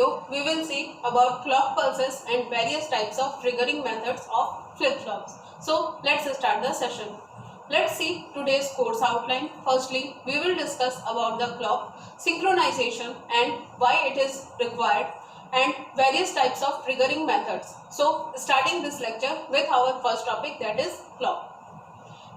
video, we will see about clock pulses and various types of triggering methods of flip-flops. So let's start the session. Let's see today's course outline. Firstly, we will discuss about the clock, synchronization and why it is required, and various types of triggering methods. So starting this lecture with our first topic, that is clock.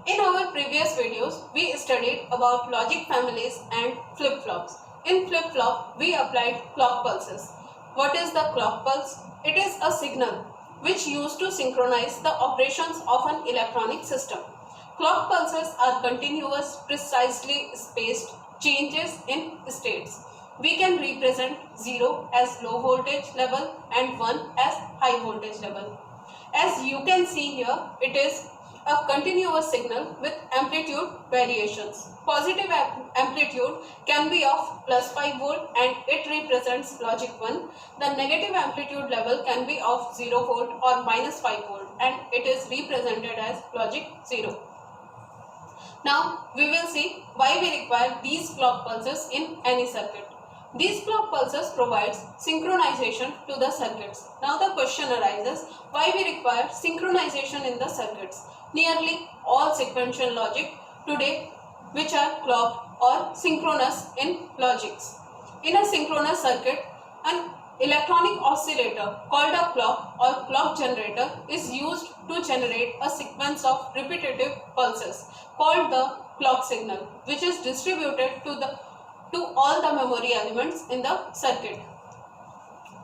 In our previous videos, we studied about logic families and flip-flops. In flip-flop, we applied clock pulses. What is the clock pulse? It is a signal which used to synchronize the operations of an electronic system. Clock pulses are continuous, precisely spaced changes in states. We can represent 0 as low voltage level and 1 as high voltage level. As you can see here, it is a continuous signal with amplitude variations. Positive amplitude can be of plus 5 volt and it represents logic 1. The negative amplitude level can be of 0 volt or minus 5 volt and it is represented as logic 0. Now we will see why we require these clock pulses in any circuit. These clock pulses provides synchronization to the circuits. Now the question arises, why we require synchronization in the circuits? Nearly all sequential logic today which are clocked or synchronous in logics. In a synchronous circuit, an electronic oscillator called a clock or clock generator is used to generate a sequence of repetitive pulses called the clock signal, which is distributed to all the memory elements in the circuit.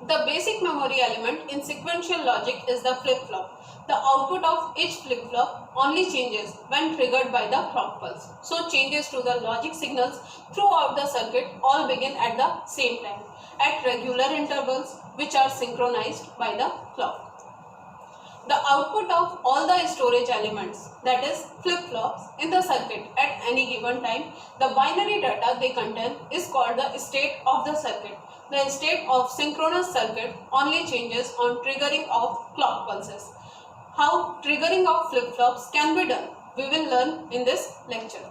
The basic memory element in sequential logic is the flip-flop. The output of each flip-flop only changes when triggered by the clock pulse. So changes to the logic signals throughout the circuit all begin at the same time at regular intervals which are synchronized by the clock. The output of all the storage elements, that is flip-flops in the circuit at any given time, the binary data they contain is called the state of the circuit. The state of synchronous circuit only changes on triggering of clock pulses. How triggering of flip-flops can be done, we will learn in this lecture.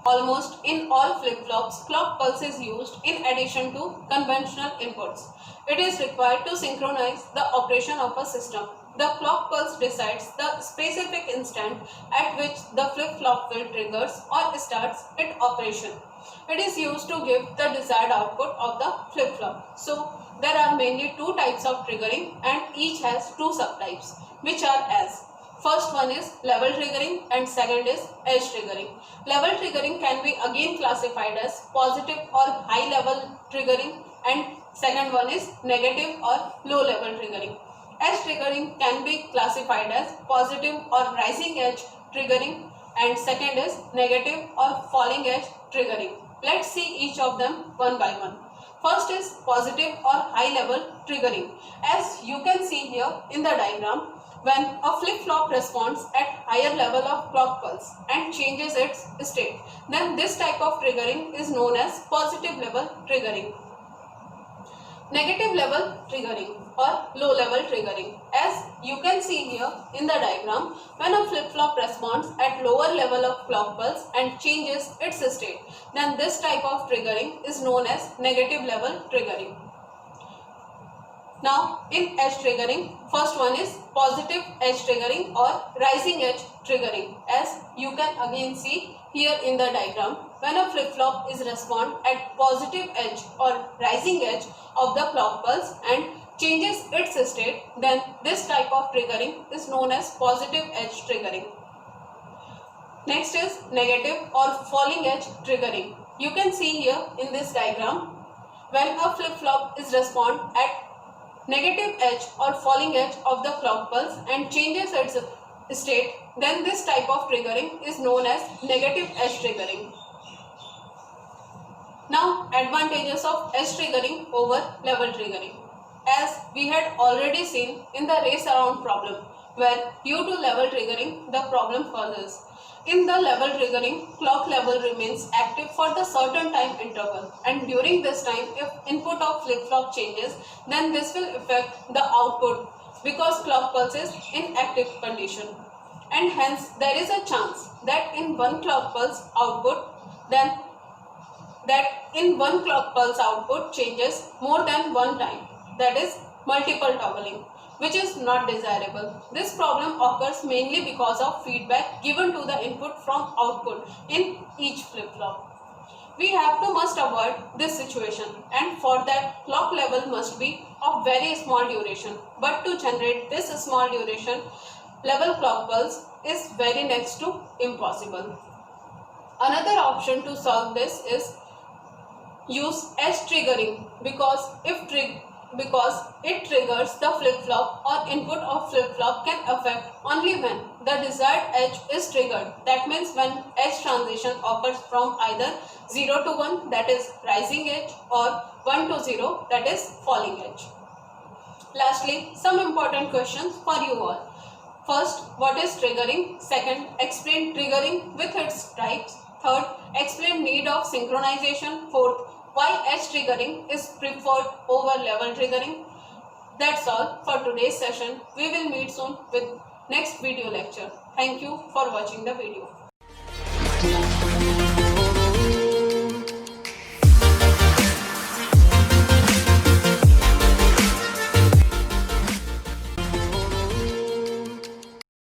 Almost in all flip-flops, clock pulse is used in addition to conventional inputs. It is required to synchronize the operation of a system. The clock pulse decides the specific instant at which the flip-flop will triggers or starts its operation. It is used to give the desired output of the flip-flop. So there are mainly two types of triggering and each has two subtypes, which are as: first one is level triggering and second is edge triggering. Level triggering can be again classified as positive or high level triggering and second one is negative or low level triggering. Edge triggering can be classified as positive or rising edge triggering and second is negative or falling edge triggering. Let's see each of them one by one. First is positive or high level triggering. As you can see here in the diagram, when a flip-flop responds at higher level of clock pulse and changes its state, then this type of triggering is known as positive level triggering. Negative level triggering or low level triggering. As you can see here in the diagram, when a flip-flop responds at lower level of clock pulse and changes its state, then this type of triggering is known as negative level triggering. Now in edge triggering, first one is positive edge triggering or rising edge triggering. As you can again see here in the diagram, when a flip-flop is respond at positive edge or rising edge of the clock pulse and changes its state, then this type of triggering is known as positive edge triggering. Next is negative or falling edge triggering. You can see here in this diagram, when a flip-flop is respond at negative edge or falling edge of the clock pulse and changes its state, then this type of triggering is known as negative edge triggering. Now advantages of edge triggering over level triggering. As we had already seen in the race around problem, where due to level triggering the problem causes. In the level triggering, clock level remains active for the certain time interval and during this time if input of flip-flop changes, then this will affect the output because clock pulse is in active condition and hence there is a chance that in one clock pulse output then that in one clock pulse output changes more than one time, that is multiple toggling, which is not desirable. This problem occurs mainly because of feedback given to the input from output in each flip-flop. We must avoid this situation, and for that clock level must be of very small duration, but to generate this small duration level clock pulse is very next to impossible. Another option to solve this is use edge triggering because it triggers the flip-flop or input of flip-flop can affect only when the desired edge is triggered. That means when edge transition occurs from either 0 to 1, that is rising edge, or 1 to 0, that is falling edge. Lastly, some important questions for you all. First, what is triggering? Second, explain triggering with its types. Third, explain need of synchronization. Fourth, why edge triggering is preferred over level triggering. That's all for today's session. We will meet soon with next video lecture. Thank you for watching the video.